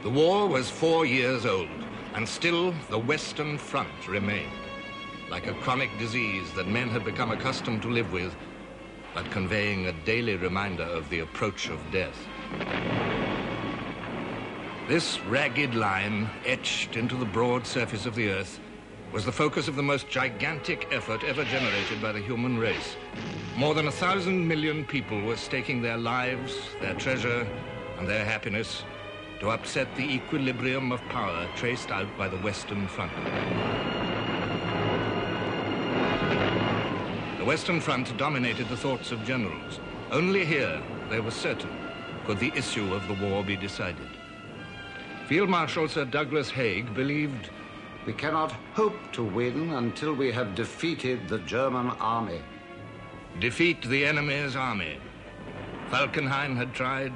The war was 4 years old, and still the Western Front remained, like a chronic disease that men had become accustomed to live with, but conveying a daily reminder of the approach of death. This ragged line, etched into the broad surface of the earth, was the focus of the most gigantic effort ever generated by the human race. More than 1,000 million people were staking their lives, their treasure, and their happiness to upset the equilibrium of power traced out by the Western Front. The Western Front dominated the thoughts of generals. Only here, they were certain, could the issue of the war be decided. Field Marshal Sir Douglas Haig believed, "We cannot hope to win until we have defeated the German army." Defeat the enemy's army. Falkenhayn had tried.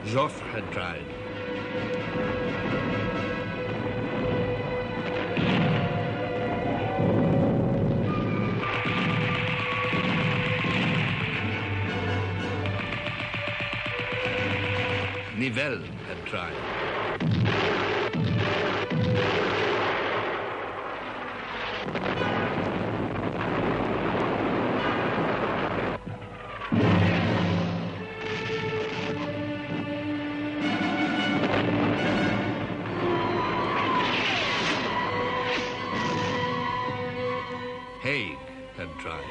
Joffre had tried. Nivelle had tried. Haig had tried.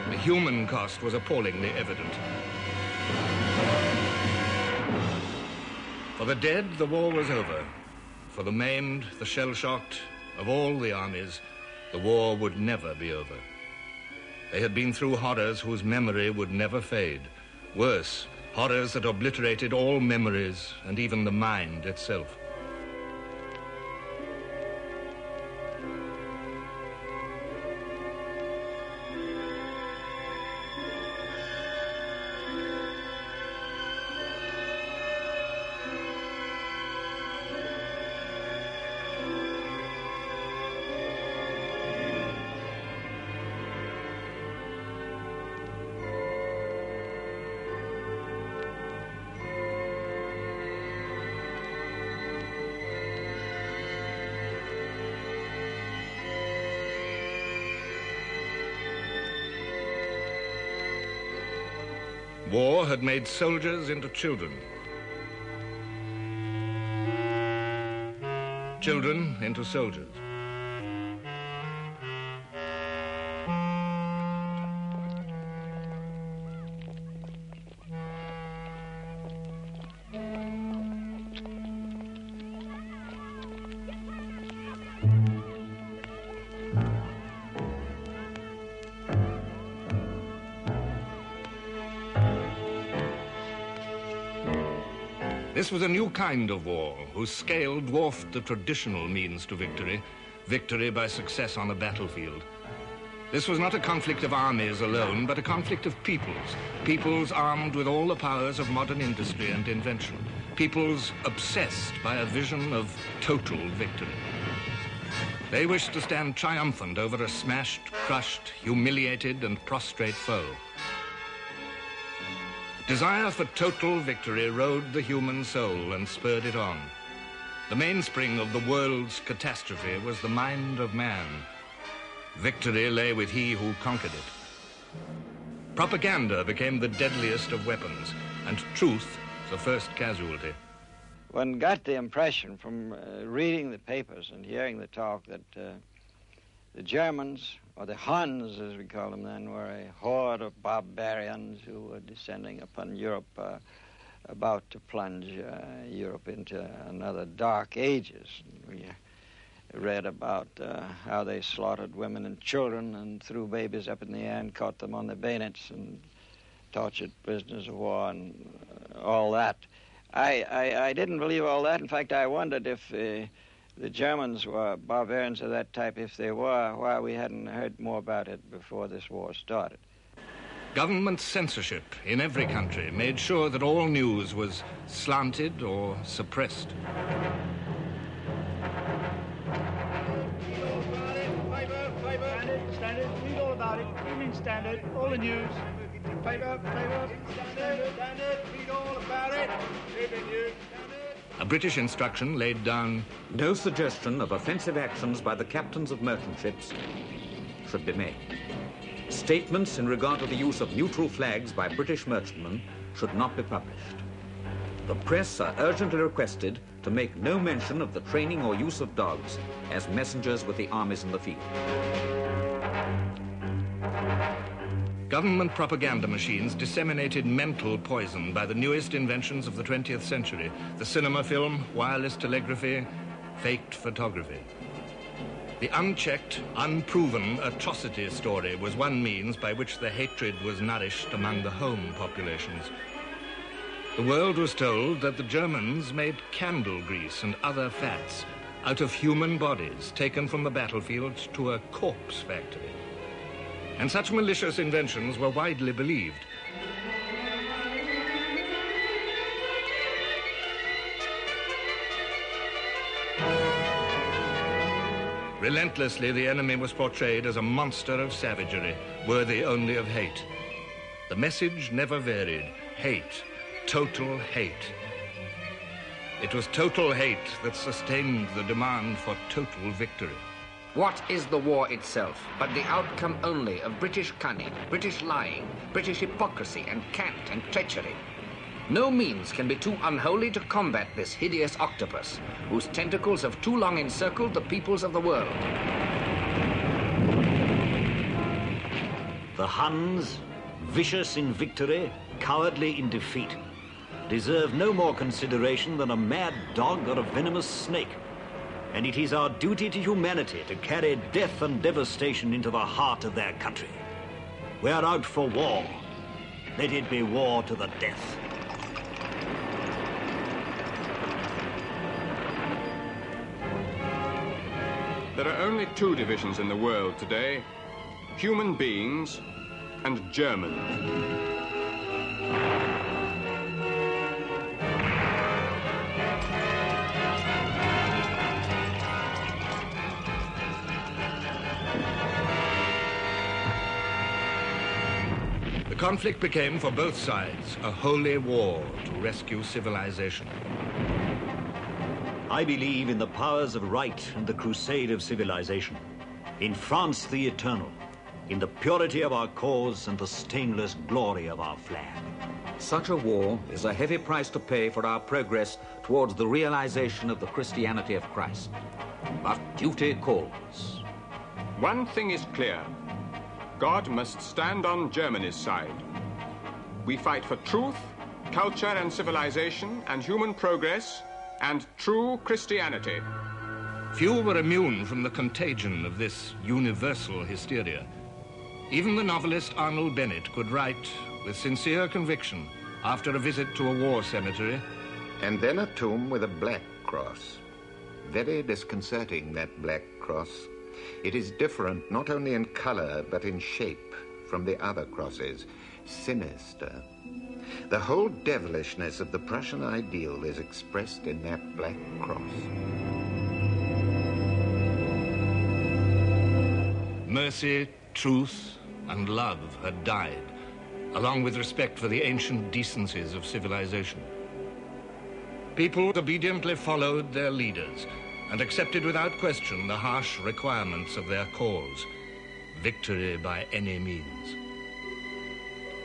The human cost was appallingly evident. For the dead, the war was over. For the maimed, the shell-shocked, of all the armies, the war would never be over. They had been through horrors whose memory would never fade. Worse, horrors that obliterated all memories and even the mind itself. War had made soldiers into children. Children into soldiers. This was a new kind of war, whose scale dwarfed the traditional means to victory, victory by success on a battlefield. This was not a conflict of armies alone, but a conflict of peoples, peoples armed with all the powers of modern industry and invention, peoples obsessed by a vision of total victory. They wished to stand triumphant over a smashed, crushed, humiliated, and prostrate foe. Desire for total victory rode the human soul and spurred it on. The mainspring of the world's catastrophe was the mind of man. Victory lay with he who conquered it. Propaganda became the deadliest of weapons, and truth the first casualty. One got the impression from reading the papers and hearing the talk that the Germans, or the Huns as we call them then, were a horde of barbarians who were descending upon Europe, about to plunge Europe into another dark ages. We read about how they slaughtered women and children and threw babies up in the air and caught them on the bayonets and tortured prisoners of war and all that. I didn't believe all that. In fact, I wondered if the Germans were barbarians of that type, if they were, why we hadn't heard more about it before this war started. Government censorship in every country made sure that all news was slanted or suppressed. Standard, read all about it. Evening Standard, all the news. Paper, standard, read all about it. Evening news. A British instruction laid down, no suggestion of offensive actions by the captains of merchant ships should be made. Statements in regard to the use of neutral flags by British merchantmen should not be published. The press are urgently requested to make no mention of the training or use of dogs as messengers with the armies in the field. Government propaganda machines disseminated mental poison by the newest inventions of the 20th century, the cinema film, wireless telegraphy, faked photography. The unchecked, unproven atrocity story was one means by which the hatred was nourished among the home populations. The world was told that the Germans made candle grease and other fats out of human bodies taken from the battlefield to a corpse factory. And such malicious inventions were widely believed. Relentlessly, the enemy was portrayed as a monster of savagery, worthy only of hate. The message never varied: hate, total hate. It was total hate that sustained the demand for total victory. What is the war itself but the outcome only of British cunning, British lying, British hypocrisy and cant and treachery? No means can be too unholy to combat this hideous octopus, whose tentacles have too long encircled the peoples of the world. The Huns, vicious in victory, cowardly in defeat, deserve no more consideration than a mad dog or a venomous snake. And it is our duty to humanity to carry death and devastation into the heart of their country. We are out for war. Let it be war to the death. There are only two divisions in the world today: human beings and Germans. The conflict became, for both sides, a holy war to rescue civilization. I believe in the powers of right and the crusade of civilization. In France the eternal, in the purity of our cause and the stainless glory of our flag. Such a war is a heavy price to pay for our progress towards the realization of the Christianity of Christ. But duty calls. One thing is clear: God must stand on Germany's side. We fight for truth, culture and civilization and human progress and true Christianity. Few were immune from the contagion of this universal hysteria. Even the novelist Arnold Bennett could write with sincere conviction after a visit to a war cemetery. And then a tomb with a black cross. Very disconcerting, that black cross. It is different not only in color but in shape from the other crosses. Sinister. The whole devilishness of the Prussian ideal is expressed in that black cross. Mercy, truth, and love had died, along with respect for the ancient decencies of civilization. People obediently followed their leaders and accepted without question the harsh requirements of their cause: victory by any means.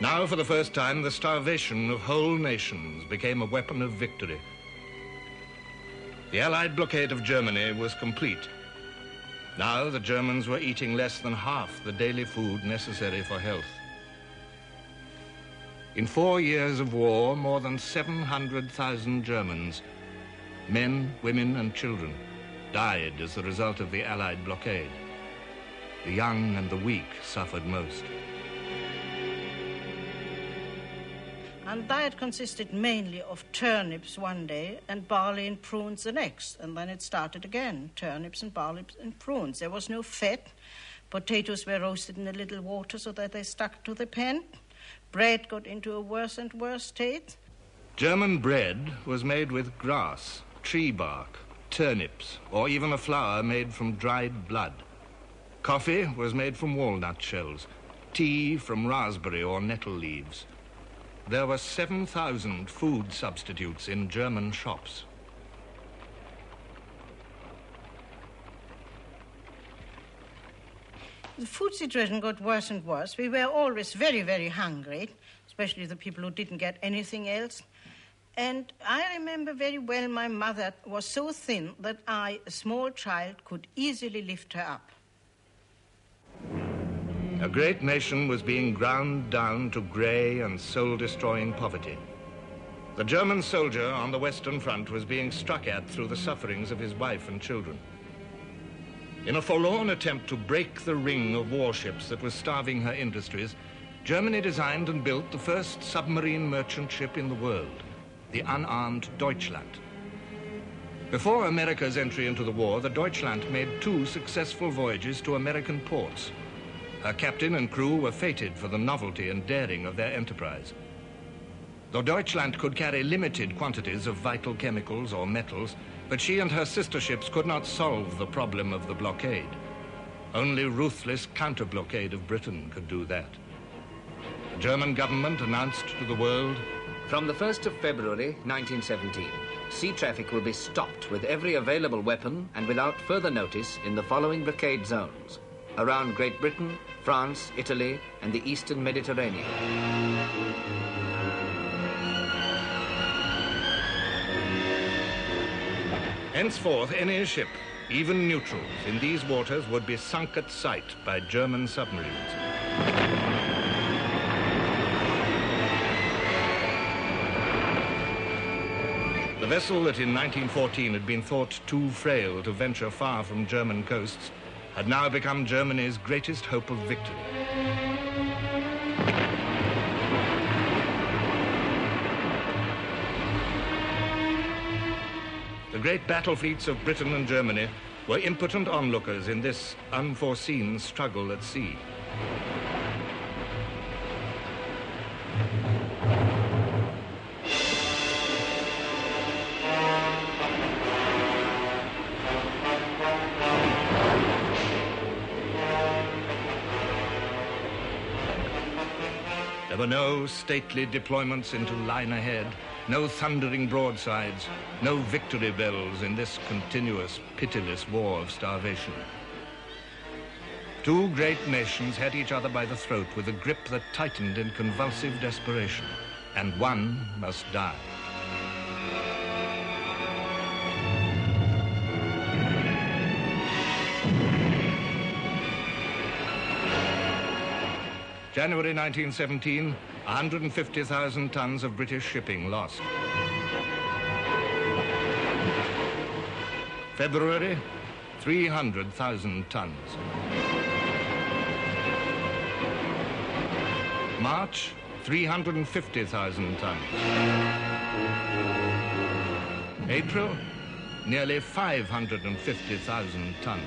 Now, for the first time, the starvation of whole nations became a weapon of victory. The Allied blockade of Germany was complete. Now the Germans were eating less than half the daily food necessary for health. In 4 years of war, more than 700,000 Germans, men, women, and children, died as the result of the Allied blockade. The young and the weak suffered most. And diet consisted mainly of turnips one day and barley and prunes the next. And then it started again, turnips and barley and prunes. There was no fat. Potatoes were roasted in a little water so that they stuck to the pan. Bread got into a worse and worse state. German bread was made with grass, tree bark, turnips, or even a flour made from dried blood. Coffee was made from walnut shells, tea from raspberry or nettle leaves. There were 7,000 food substitutes in German shops. The food situation got worse and worse. We were always very, very hungry, especially the people who didn't get anything else. And I remember very well my mother was so thin that I, a small child, could easily lift her up. A great nation was being ground down to grey and soul-destroying poverty. The German soldier on the Western Front was being struck at through the sufferings of his wife and children. In a forlorn attempt to break the ring of warships that was starving her industries, Germany designed and built the first submarine merchant ship in the world, the unarmed Deutschland. Before America's entry into the war, the Deutschland made 2 successful voyages to American ports. Her captain and crew were fated for the novelty and daring of their enterprise. Though Deutschland could carry limited quantities of vital chemicals or metals, but she and her sister ships could not solve the problem of the blockade. Only ruthless counter-blockade of Britain could do that. The German government announced to the world, from the 1st of February 1917, sea traffic will be stopped with every available weapon and without further notice in the following blockade zones: around Great Britain, France, Italy, and the Eastern Mediterranean. Henceforth, any ship, even neutrals, in these waters would be sunk at sight by German submarines. The vessel that in 1914 had been thought too frail to venture far from German coasts had now become Germany's greatest hope of victory. The great battle fleets of Britain and Germany were impotent onlookers in this unforeseen struggle at sea. There were no stately deployments into line ahead, no thundering broadsides, no victory bells in this continuous, pitiless war of starvation. 2 great nations had each other by the throat with a grip that tightened in convulsive desperation, and one must die. January 1917, 150,000 tons of British shipping lost. February, 300,000 tons. March, 350,000 tons. April, nearly 550,000 tons.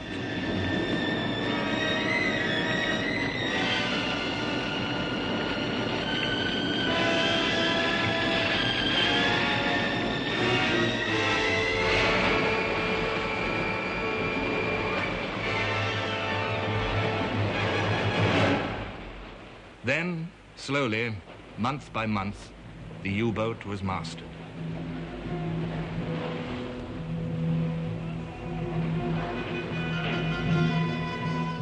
Then, slowly, month by month, the U-boat was mastered.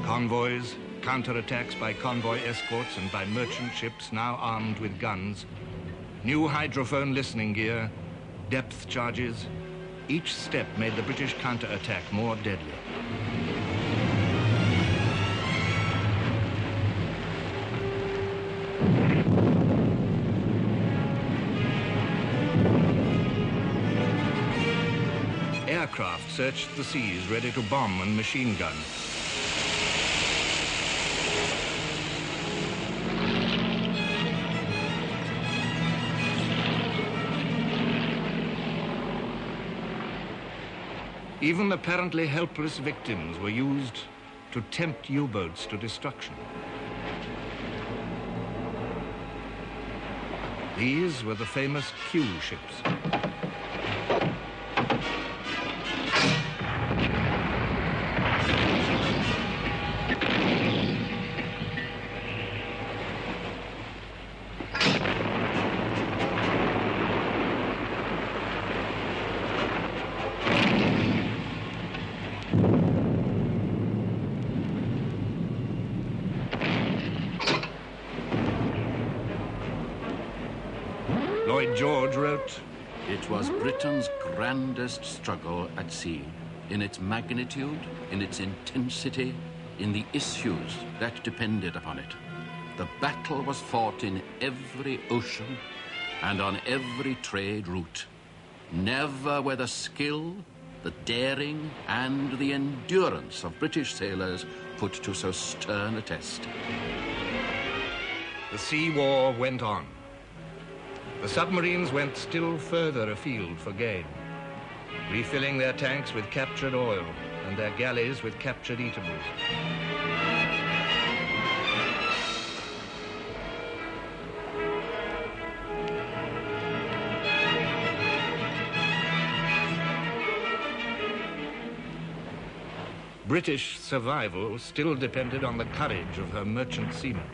Convoys, counterattacks by convoy escorts and by merchant ships now armed with guns, new hydrophone listening gear, depth charges, each step made the British counterattack more deadly. Aircraft searched the seas ready to bomb and machine gun. Even apparently helpless victims were used to tempt U-boats to destruction. These were the famous Q ships. George wrote, "It was Britain's grandest struggle at sea, in its magnitude, in its intensity, in the issues that depended upon it. The battle was fought in every ocean and on every trade route. Never were the skill, the daring, and the endurance of British sailors put to so stern a test." The sea war went on. The submarines went still further afield for gain, refilling their tanks with captured oil and their galleys with captured eatables. British survival still depended on the courage of her merchant seamen.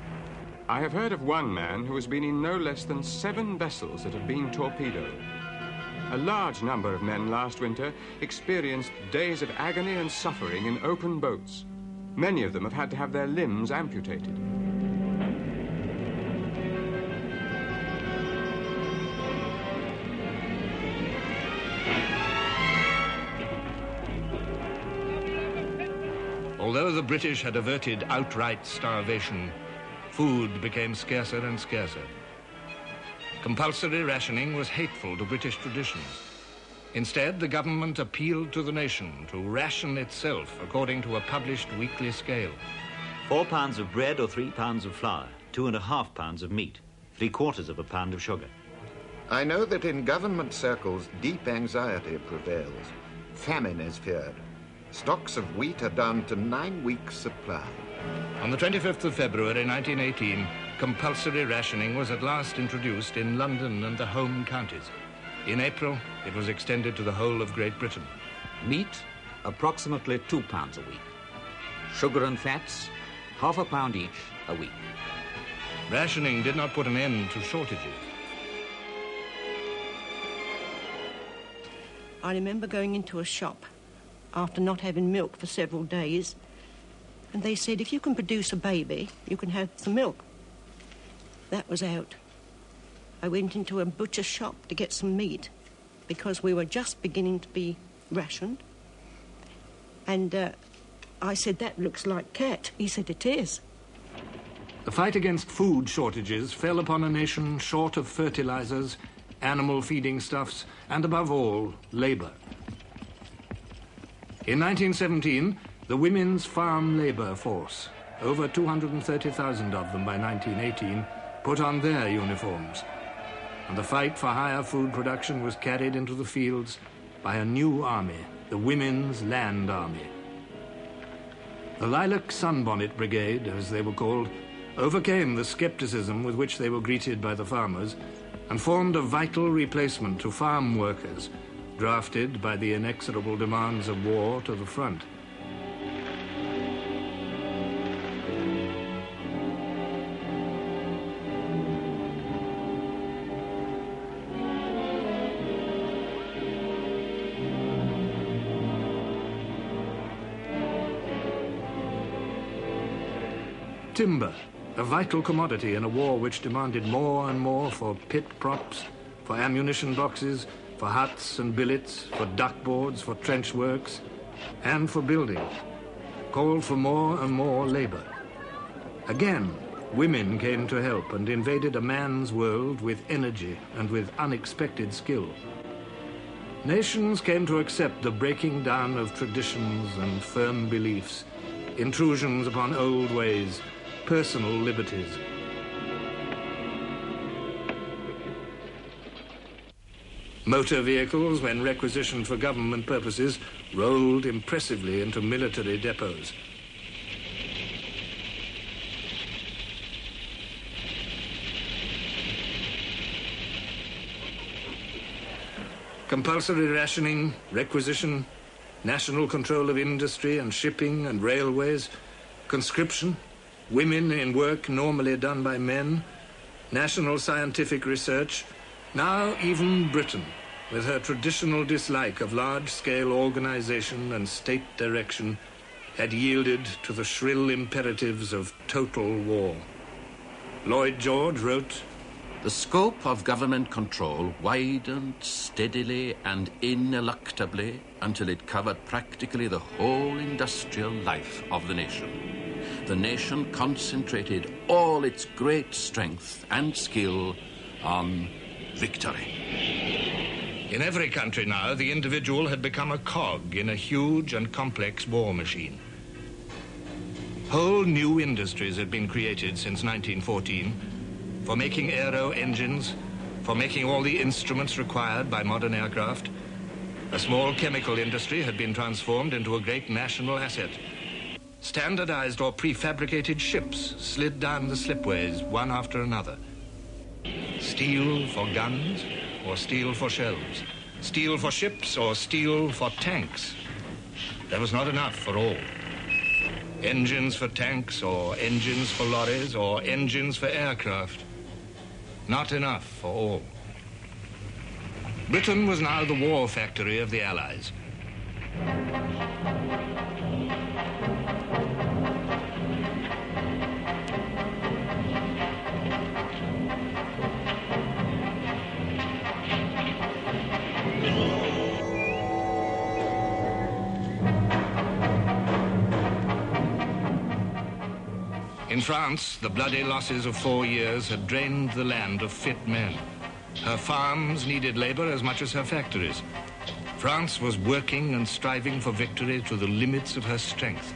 I have heard of one man who has been in no less than 7 vessels that have been torpedoed. A large number of men last winter experienced days of agony and suffering in open boats. Many of them have had to have their limbs amputated. Although the British had averted outright starvation, food became scarcer and scarcer. Compulsory rationing was hateful to British traditions. Instead, the government appealed to the nation to ration itself according to a published weekly scale. 4 pounds of bread or 3 pounds of flour, 2.5 pounds of meat, 3/4 of a pound of sugar. I know that in government circles, deep anxiety prevails. Famine is feared. Stocks of wheat are down to 9 weeks' supply. On the 25th of February 1918, compulsory rationing was at last introduced in London and the home counties. In April, it was extended to the whole of Great Britain. Meat, approximately 2 pounds a week. Sugar and fats, half a pound each a week. Rationing did not put an end to shortages. I remember going into a shop after not having milk for several days, and they said, if you can produce a baby, you can have some milk. That was out. I went into a butcher's shop to get some meat because we were just beginning to be rationed. And I said, that looks like cat. He said, it is. The fight against food shortages fell upon a nation short of fertilizers, animal feeding stuffs, and above all, labor. In 1917, the women's farm labor force, over 230,000 of them by 1918, put on their uniforms, and the fight for higher food production was carried into the fields by a new army, the Women's Land Army. The Lilac Sunbonnet Brigade, as they were called, overcame the skepticism with which they were greeted by the farmers and formed a vital replacement to farm workers, drafted by the inexorable demands of war to the front. Timber, a vital commodity in a war which demanded more and more for pit props, for ammunition boxes, for huts and billets, for duckboards, for trench works, and for building, called for more and more labor. Again, women came to help and invaded a man's world with energy and with unexpected skill. Nations came to accept the breaking down of traditions and firm beliefs, intrusions upon old ways, personal liberties. Motor vehicles, when requisitioned for government purposes, rolled impressively into military depots. Compulsory rationing, requisition, national control of industry and shipping and railways, conscription, women in work normally done by men, national scientific research, now even Britain, with her traditional dislike of large-scale organization and state direction, had yielded to the shrill imperatives of total war. Lloyd George wrote, "The scope of government control widened steadily and ineluctably until it covered practically the whole industrial life of the nation. The nation concentrated all its great strength and skill on victory." In every country now, the individual had become a cog in a huge and complex war machine. Whole new industries had been created since 1914 for making aero engines, for making all the instruments required by modern aircraft. A small chemical industry had been transformed into a great national asset. Standardized or prefabricated ships slid down the slipways one after another. Steel for guns or steel for shells. Steel for ships or steel for tanks. There was not enough for all. Engines for tanks or engines for lorries or engines for aircraft. Not enough for all. Britain was now the war factory of the Allies. In France, the bloody losses of 4 years had drained the land of fit men. Her farms needed labor as much as her factories. France was working and striving for victory to the limits of her strength.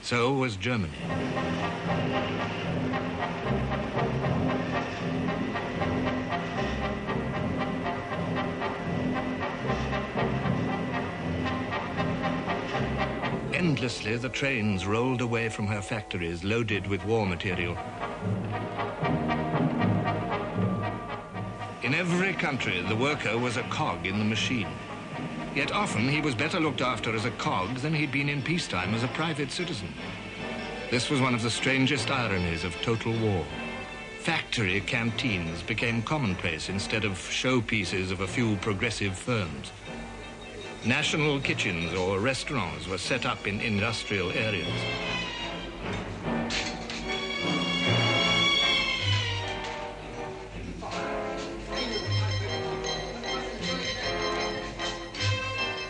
So was Germany. Endlessly, the trains rolled away from her factories loaded with war material. In every country, the worker was a cog in the machine. Yet often he was better looked after as a cog than he'd been in peacetime as a private citizen. This was one of the strangest ironies of total war. Factory canteens became commonplace instead of showpieces of a few progressive firms. National kitchens or restaurants were set up in industrial areas.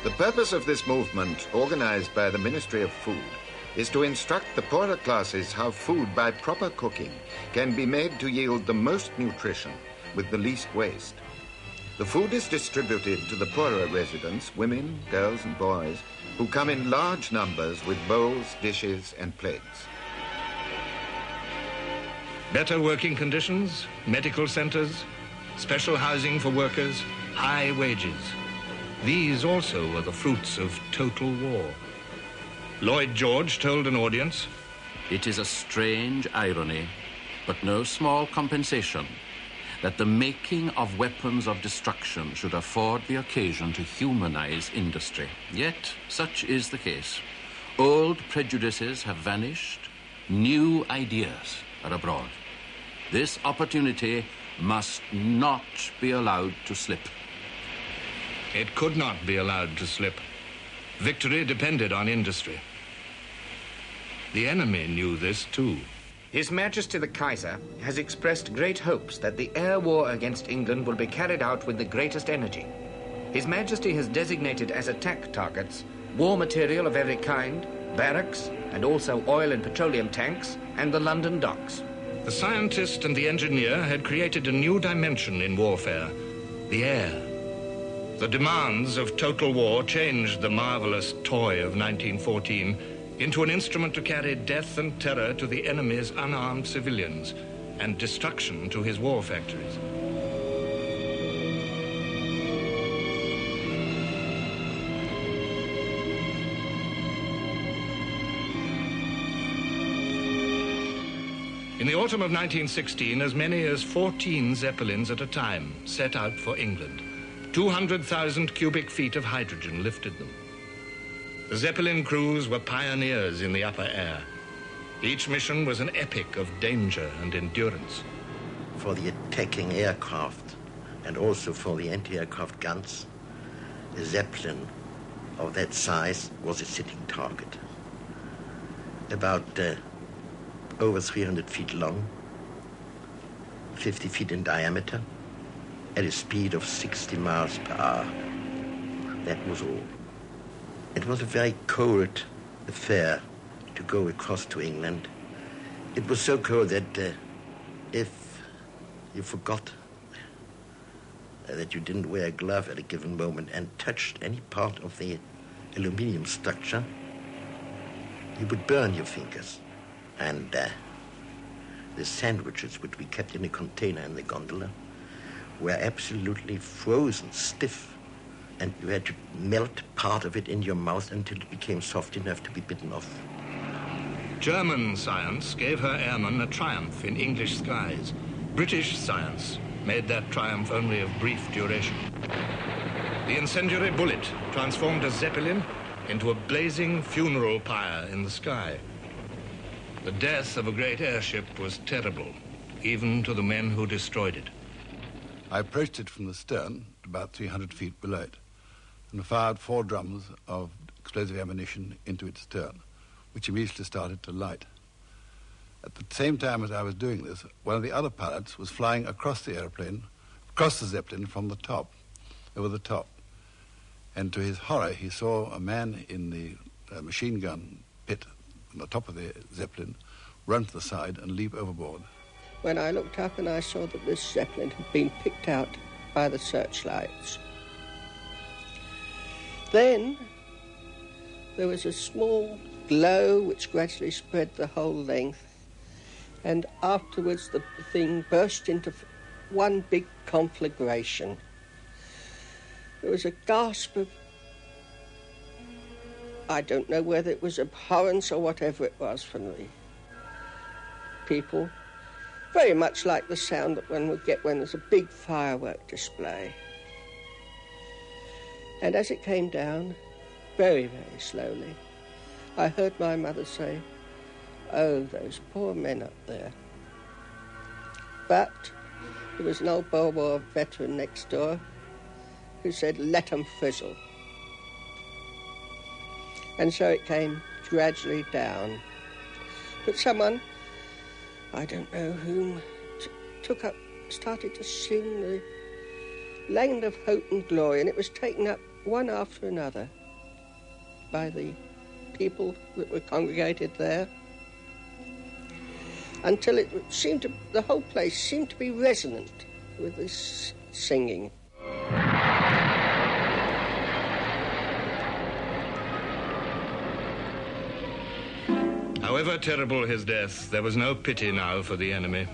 The purpose of this movement, organized by the Ministry of Food, is to instruct the poorer classes how food by proper cooking can be made to yield the most nutrition with the least waste. The food is distributed to the poorer residents, women, girls and boys, who come in large numbers with bowls, dishes and plates. Better working conditions, medical centers, special housing for workers, high wages. These also were the fruits of total war. Lloyd George told an audience, "It is a strange irony, but no small compensation, that the making of weapons of destruction should afford the occasion to humanize industry. Yet such is the case. Old prejudices have vanished, new ideas are abroad. This opportunity must not be allowed to slip." It could not be allowed to slip. Victory depended on industry. The enemy knew this too. His Majesty the Kaiser has expressed great hopes that the air war against England will be carried out with the greatest energy. His Majesty has designated as attack targets war material of every kind, barracks, and also oil and petroleum tanks, and the London docks. The scientist and the engineer had created a new dimension in warfare, the air. The demands of total war changed the marvelous toy of 1914 into an instrument to carry death and terror to the enemy's unarmed civilians and destruction to his war factories. In the autumn of 1916, as many as 14 Zeppelins at a time set out for England. 200,000 cubic feet of hydrogen lifted them. The Zeppelin crews were pioneers in the upper air. Each mission was an epic of danger and endurance. For the attacking aircraft and also for the anti-aircraft guns, a Zeppelin of that size was a sitting target. About over 300 feet long, 50 feet in diameter, at a speed of 60 miles per hour. That was all. It was a very cold affair to go across to England. It was so cold that if you forgot that you didn't wear a glove at a given moment and touched any part of the aluminium structure, you would burn your fingers. And the sandwiches, which we kept in a container in the gondola, were absolutely frozen, stiff, and you had to melt part of it in your mouth until it became soft enough to be bitten off. German science gave her airmen a triumph in English skies. British science made that triumph only of brief duration. The incendiary bullet transformed a Zeppelin into a blazing funeral pyre in the sky. The death of a great airship was terrible, even to the men who destroyed it. I approached it from the stern, about 300 feet below it, and fired 4 drums of explosive ammunition into its stern, which immediately started to light. At the same time as I was doing this, one of the other pilots was flying across the airplane, across the Zeppelin from the top, over the top. And to his horror, he saw a man in the machine gun pit on the top of the Zeppelin run to the side and leap overboard. When I looked up and I saw that this Zeppelin had been picked out by the searchlights. Then there was a small glow which gradually spread the whole length, and afterwards the thing burst into one big conflagration. There was a gasp of, I don't know whether it was abhorrence or whatever it was from the people, very much like the sound that one would get when there's a big firework display. And as it came down, very, very slowly, I heard my mother say, "Oh, those poor men up there." But there was an old Boer War veteran next door who said, "Let 'em frizzle." And so it came gradually down. But someone, I don't know whom, took up, started to sing the Land of Hope and Glory, and it was taken up one after another by the people that were congregated there, until it seemed to, the whole place seemed to be resonant with this singing. However terrible his death, there was no pity now for the enemy.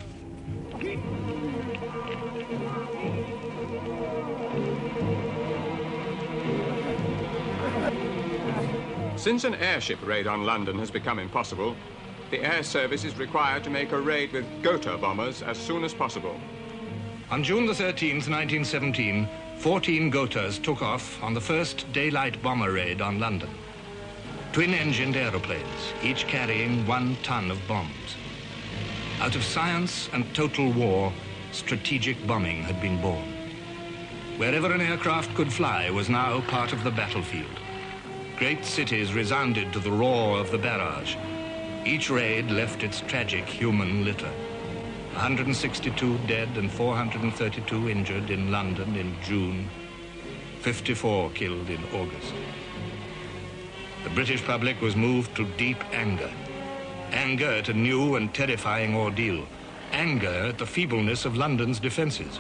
Since an airship raid on London has become impossible, the air service is required to make a raid with Gotha bombers as soon as possible. On June the 13th, 1917, 14 Gothas took off on the first daylight bomber raid on London. Twin-engined aeroplanes, each carrying 1 ton of bombs. Out of science and total war, strategic bombing had been born. Wherever an aircraft could fly was now part of the battlefield. Great cities resounded to the roar of the barrage. Each raid left its tragic human litter. 162 dead and 432 injured in London in June, 54 killed in August. The British public was moved to deep anger. Anger at a new and terrifying ordeal. Anger at the feebleness of London's defences.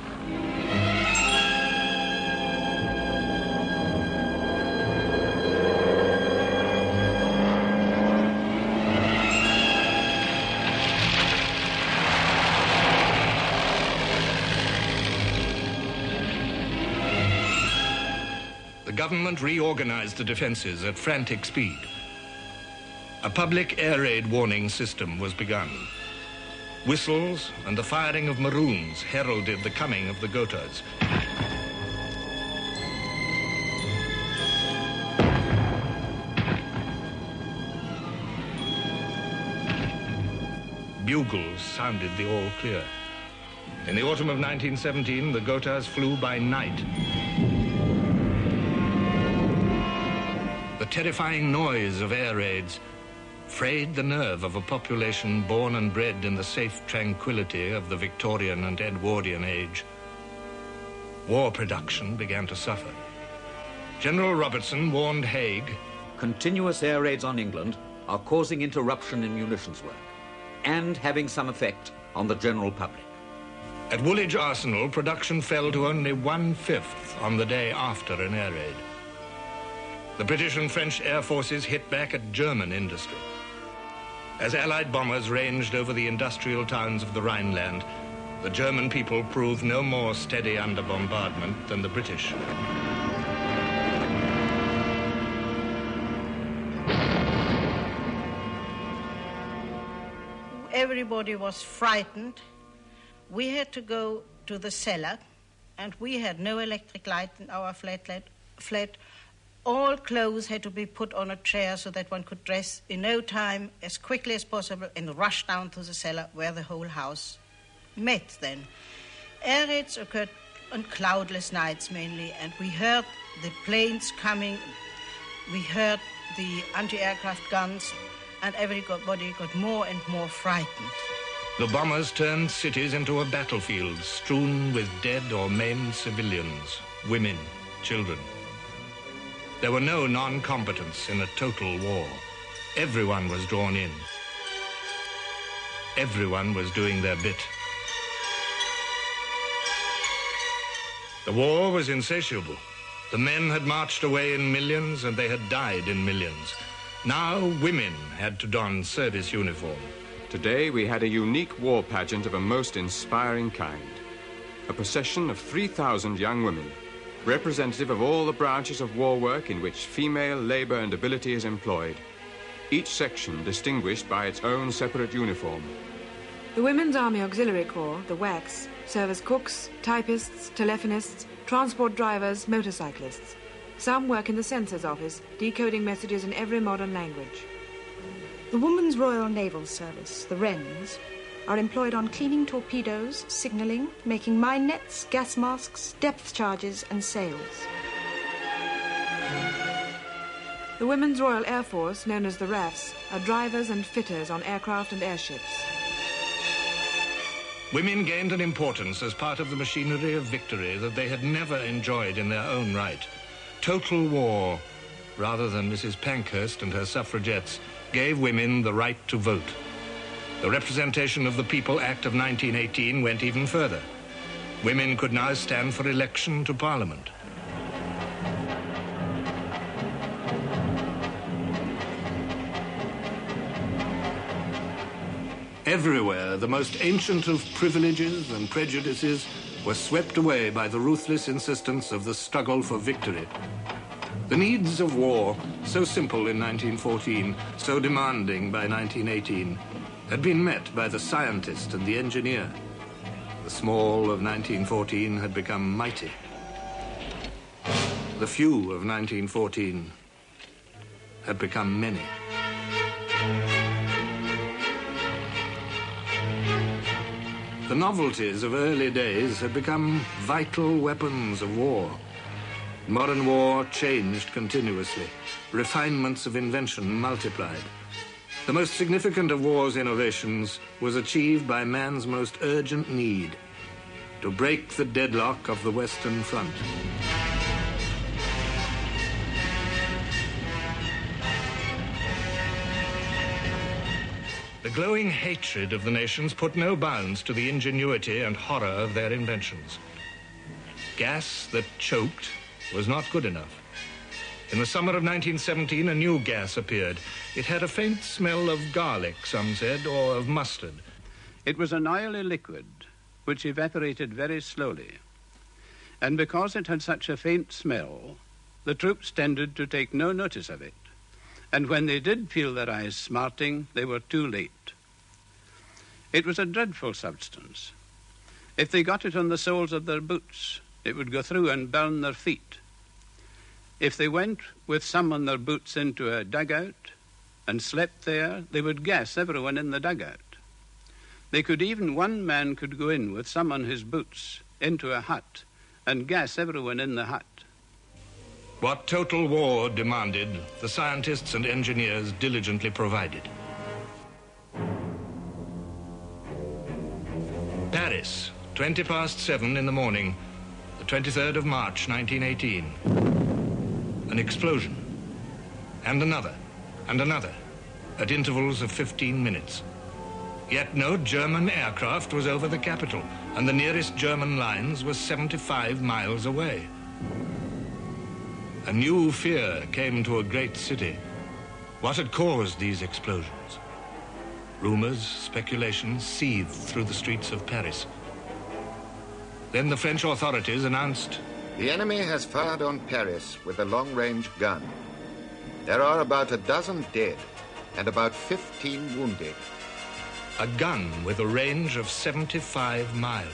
The government reorganized the defences at frantic speed. A public air raid warning system was begun. Whistles and the firing of maroons heralded the coming of the Gothas. Bugles sounded the all clear. In the autumn of 1917, the Gothas flew by night. The terrifying noise of air raids frayed the nerve of a population born and bred in the safe tranquility of the Victorian and Edwardian age. War production began to suffer. General Robertson warned Haig, continuous air raids on England are causing interruption in munitions work and having some effect on the general public. At Woolwich Arsenal, production fell to only 1/5 on the day after an air raid. The British and French air forces hit back at German industry. As Allied bombers ranged over the industrial towns of the Rhineland, the German people proved no more steady under bombardment than the British. Everybody was frightened. We had to go to the cellar, and we had no electric light in our flat. All clothes had to be put on a chair so that one could dress in no time, as quickly as possible, and rush down to the cellar where the whole house met then. Air raids occurred on cloudless nights mainly, and we heard the planes coming, we heard the anti-aircraft guns, and everybody got more and more frightened. The bombers turned cities into a battlefield strewn with dead or maimed civilians, women, children. There were no non-combatants in a total war. Everyone was drawn in. Everyone was doing their bit. The war was insatiable. The men had marched away in millions and they had died in millions. Now women had to don service uniform. Today we had a unique war pageant of a most inspiring kind. A procession of 3,000 young women, representative of all the branches of war work in which female labor and ability is employed, each section distinguished by its own separate uniform. The Women's Army Auxiliary Corps, the WACS, serve as cooks, typists, telephonists, transport drivers, motorcyclists. Some work in the census office, decoding messages in every modern language. The Women's Royal Naval Service, the Wrens, are employed on cleaning torpedoes, signalling, making mine nets, gas masks, depth charges and sails. The Women's Royal Air Force, known as the RAFs, are drivers and fitters on aircraft and airships. Women gained an importance as part of the machinery of victory that they had never enjoyed in their own right. Total war, rather than Mrs. Pankhurst and her suffragettes, gave women the right to vote. The Representation of the People Act of 1918 went even further. Women could now stand for election to Parliament. Everywhere, the most ancient of privileges and prejudices were swept away by the ruthless insistence of the struggle for victory. The needs of war, so simple in 1914, so demanding by 1918, had been met by the scientist and the engineer. The small of 1914 had become mighty. The few of 1914 had become many. The novelties of early days had become vital weapons of war. Modern war changed continuously. Refinements of invention multiplied. The most significant of war's innovations was achieved by man's most urgent need, to break the deadlock of the Western Front. The glowing hatred of the nations put no bounds to the ingenuity and horror of their inventions. Gas that choked was not good enough. In the summer of 1917, a new gas appeared. It had a faint smell of garlic, some said, or of mustard. It was an oily liquid which evaporated very slowly. And because it had such a faint smell, the troops tended to take no notice of it. And when they did feel their eyes smarting, they were too late. It was a dreadful substance. If they got it on the soles of their boots, it would go through and burn their feet. If they went with some on their boots into a dugout and slept there, they would gas everyone in the dugout. One man could go in with some on his boots into a hut and gas everyone in the hut. What total war demanded, the scientists and engineers diligently provided. Paris, 7:20 in the morning, the 23rd of March, 1918. An explosion. And another, at intervals of 15 minutes. Yet no German aircraft was over the capital, and the nearest German lines were 75 miles away. A new fear came to a great city. What had caused these explosions? Rumors, speculations seethed through the streets of Paris. Then the French authorities announced, "The enemy has fired on Paris with a long-range gun. There are about a dozen dead and about 15 wounded." A gun with a range of 75 miles.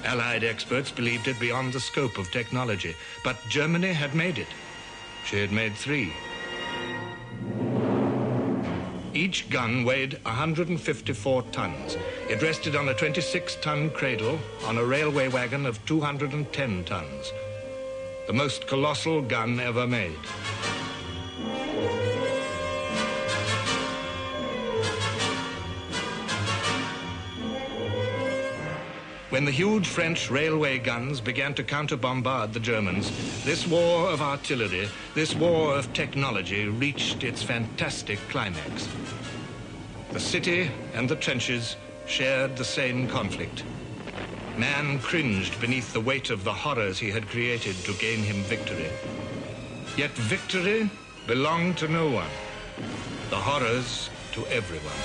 Allied experts believed it beyond the scope of technology, but Germany had made it. She had made 3. Each gun weighed 154 tons. It rested on a 26-ton cradle on a railway wagon of 210 tons. The most colossal gun ever made. When the huge French railway guns began to counter-bombard the Germans, this war of artillery, this war of technology reached its fantastic climax. The city and the trenches shared the same conflict. Man cringed beneath the weight of the horrors he had created to gain him victory. Yet victory belonged to no one. The horrors to everyone.